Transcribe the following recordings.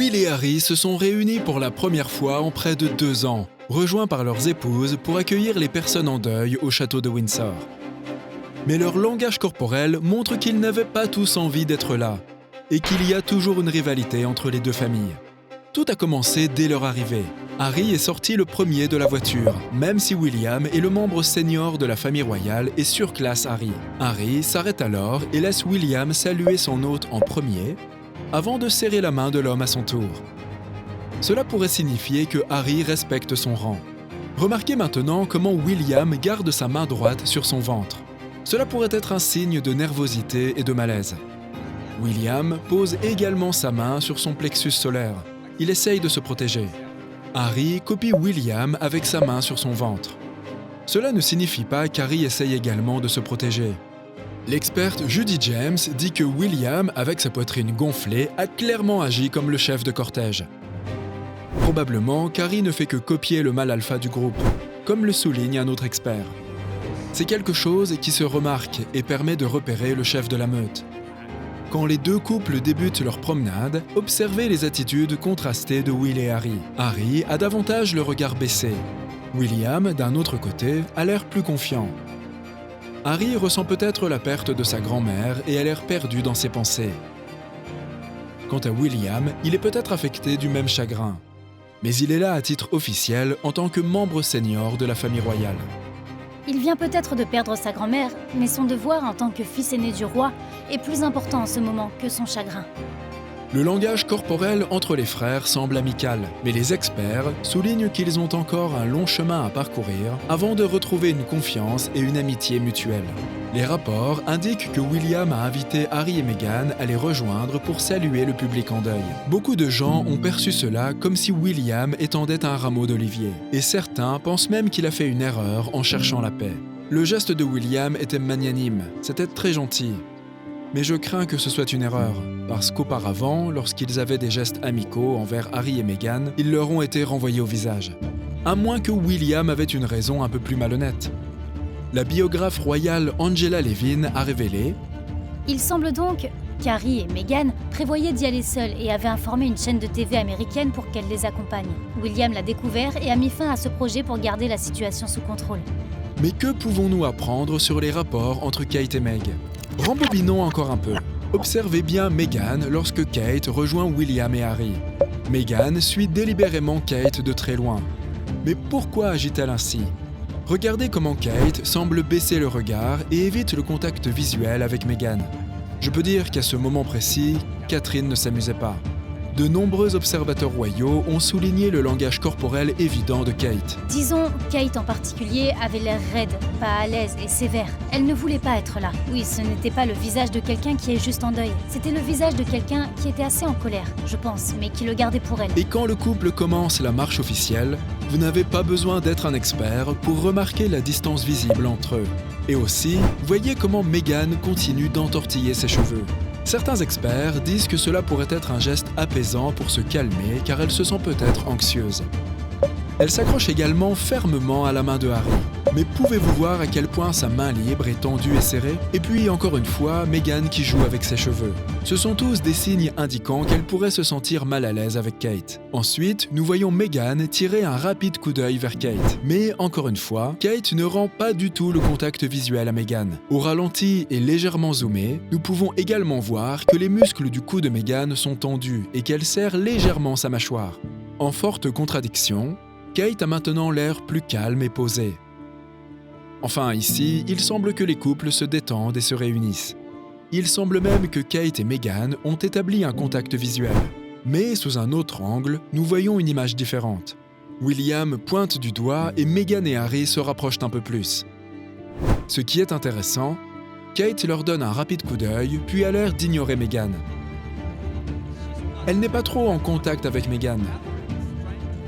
Will et Harry se sont réunis pour la première fois en près de 2 ans, rejoints par leurs épouses pour accueillir les personnes en deuil au château de Windsor. Mais leur langage corporel montre qu'ils n'avaient pas tous envie d'être là, et qu'il y a toujours une rivalité entre les deux familles. Tout a commencé dès leur arrivée. Harry est sorti le premier de la voiture, même si William est le membre senior de la famille royale et surclasse Harry. Harry s'arrête alors et laisse William saluer son hôte en premier, avant de serrer la main de l'homme à son tour. Cela pourrait signifier que Harry respecte son rang. Remarquez maintenant comment William garde sa main droite sur son ventre. Cela pourrait être un signe de nervosité et de malaise. William pose également sa main sur son plexus solaire. Il essaye de se protéger. Harry copie William avec sa main sur son ventre. Cela ne signifie pas qu'Harry essaye également de se protéger. L'experte Judy James dit que William, avec sa poitrine gonflée, a clairement agi comme le chef de cortège. Probablement qu'Harry ne fait que copier le mâle alpha du groupe, comme le souligne un autre expert. C'est quelque chose qui se remarque et permet de repérer le chef de la meute. Quand les deux couples débutent leur promenade, observez les attitudes contrastées de Will et Harry. Harry a davantage le regard baissé. William, d'un autre côté, a l'air plus confiant. Harry ressent peut-être la perte de sa grand-mère et a l'air perdu dans ses pensées. Quant à William, il est peut-être affecté du même chagrin. Mais il est là à titre officiel en tant que membre senior de la famille royale. Il vient peut-être de perdre sa grand-mère, mais son devoir en tant que fils aîné du roi est plus important en ce moment que son chagrin. Le langage corporel entre les frères semble amical, mais les experts soulignent qu'ils ont encore un long chemin à parcourir avant de retrouver une confiance et une amitié mutuelle. Les rapports indiquent que William a invité Harry et Meghan à les rejoindre pour saluer le public en deuil. Beaucoup de gens ont perçu cela comme si William étendait un rameau d'olivier, et certains pensent même qu'il a fait une erreur en cherchant la paix. Le geste de William était magnanime, c'était très gentil. Mais je crains que ce soit une erreur, parce qu'auparavant, lorsqu'ils avaient des gestes amicaux envers Harry et Meghan, ils leur ont été renvoyés au visage. À moins que William avait une raison un peu plus malhonnête. La biographe royale Angela Levin a révélé « Il semble donc qu'Harry et Meghan prévoyaient d'y aller seuls et avaient informé une chaîne de TV américaine pour qu'elle les accompagne. William l'a découvert et a mis fin à ce projet pour garder la situation sous contrôle. » Mais que pouvons-nous apprendre sur les rapports entre Kate et Meg ? Rembobinons encore un peu. Observez bien Meghan lorsque Kate rejoint William et Harry. Meghan suit délibérément Kate de très loin. Mais pourquoi agit-elle ainsi ? Regardez comment Kate semble baisser le regard et évite le contact visuel avec Meghan. Je peux dire qu'à ce moment précis, Catherine ne s'amusait pas. De nombreux observateurs royaux ont souligné le langage corporel évident de Kate. Disons, Kate en particulier avait l'air raide, pas à l'aise et sévère. Elle ne voulait pas être là. Oui, ce n'était pas le visage de quelqu'un qui est juste en deuil. C'était le visage de quelqu'un qui était assez en colère, je pense, mais qui le gardait pour elle. Et quand le couple commence la marche officielle, vous n'avez pas besoin d'être un expert pour remarquer la distance visible entre eux. Et aussi, voyez comment Meghan continue d'entortiller ses cheveux. Certains experts disent que cela pourrait être un geste apaisant pour se calmer car elle se sent peut-être anxieuse. Elle s'accroche également fermement à la main de Harry. Mais pouvez-vous voir à quel point sa main libre est tendue et serrée ? Et puis encore une fois, Meghan qui joue avec ses cheveux. Ce sont tous des signes indiquant qu'elle pourrait se sentir mal à l'aise avec Kate. Ensuite, nous voyons Meghan tirer un rapide coup d'œil vers Kate. Mais encore une fois, Kate ne rend pas du tout le contact visuel à Meghan. Au ralenti et légèrement zoomé, nous pouvons également voir que les muscles du cou de Meghan sont tendus et qu'elle serre légèrement sa mâchoire. En forte contradiction, Kate a maintenant l'air plus calme et posée. Enfin, ici, il semble que les couples se détendent et se réunissent. Il semble même que Kate et Meghan ont établi un contact visuel. Mais sous un autre angle, nous voyons une image différente. William pointe du doigt et Meghan et Harry se rapprochent un peu plus. Ce qui est intéressant, Kate leur donne un rapide coup d'œil, puis a l'air d'ignorer Meghan. Elle n'est pas trop en contact avec Meghan.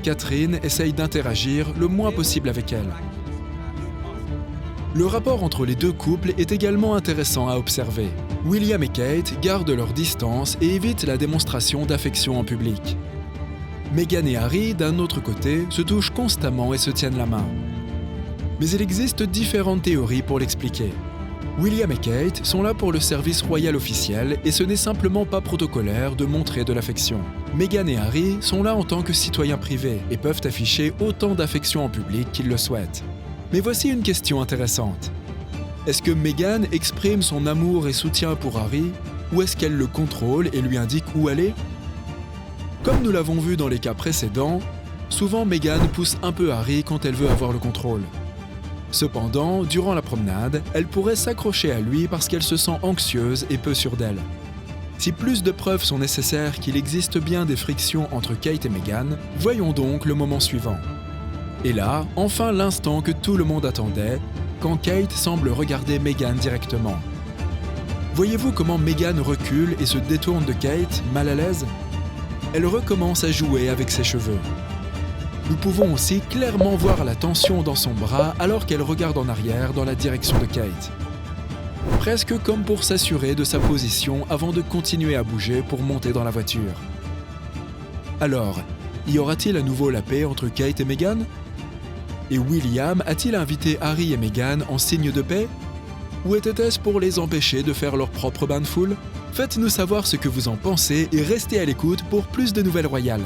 Catherine essaye d'interagir le moins possible avec elle. Le rapport entre les deux couples est également intéressant à observer. William et Kate gardent leur distance et évitent la démonstration d'affection en public. Meghan et Harry, d'un autre côté, se touchent constamment et se tiennent la main. Mais il existe différentes théories pour l'expliquer. William et Kate sont là pour le service royal officiel et ce n'est simplement pas protocolaire de montrer de l'affection. Meghan et Harry sont là en tant que citoyens privés et peuvent afficher autant d'affection en public qu'ils le souhaitent. Mais voici une question intéressante. Est-ce que Meghan exprime son amour et soutien pour Harry ou est-ce qu'elle le contrôle et lui indique où aller ? Comme nous l'avons vu dans les cas précédents, souvent Meghan pousse un peu Harry quand elle veut avoir le contrôle. Cependant, durant la promenade, elle pourrait s'accrocher à lui parce qu'elle se sent anxieuse et peu sûre d'elle. Si plus de preuves sont nécessaires qu'il existe bien des frictions entre Kate et Meghan, voyons donc le moment suivant. Et là, enfin l'instant que tout le monde attendait, quand Kate semble regarder Meghan directement. Voyez-vous comment Meghan recule et se détourne de Kate, mal à l'aise ? Elle recommence à jouer avec ses cheveux. Nous pouvons aussi clairement voir la tension dans son bras alors qu'elle regarde en arrière dans la direction de Kate. Presque comme pour s'assurer de sa position avant de continuer à bouger pour monter dans la voiture. Alors, y aura-t-il à nouveau la paix entre Kate et Meghan ? Et William a-t-il invité Harry et Meghan en signe de paix ? Ou était-ce pour les empêcher de faire leur propre bain de foule ? Faites-nous savoir ce que vous en pensez et restez à l'écoute pour plus de nouvelles royales.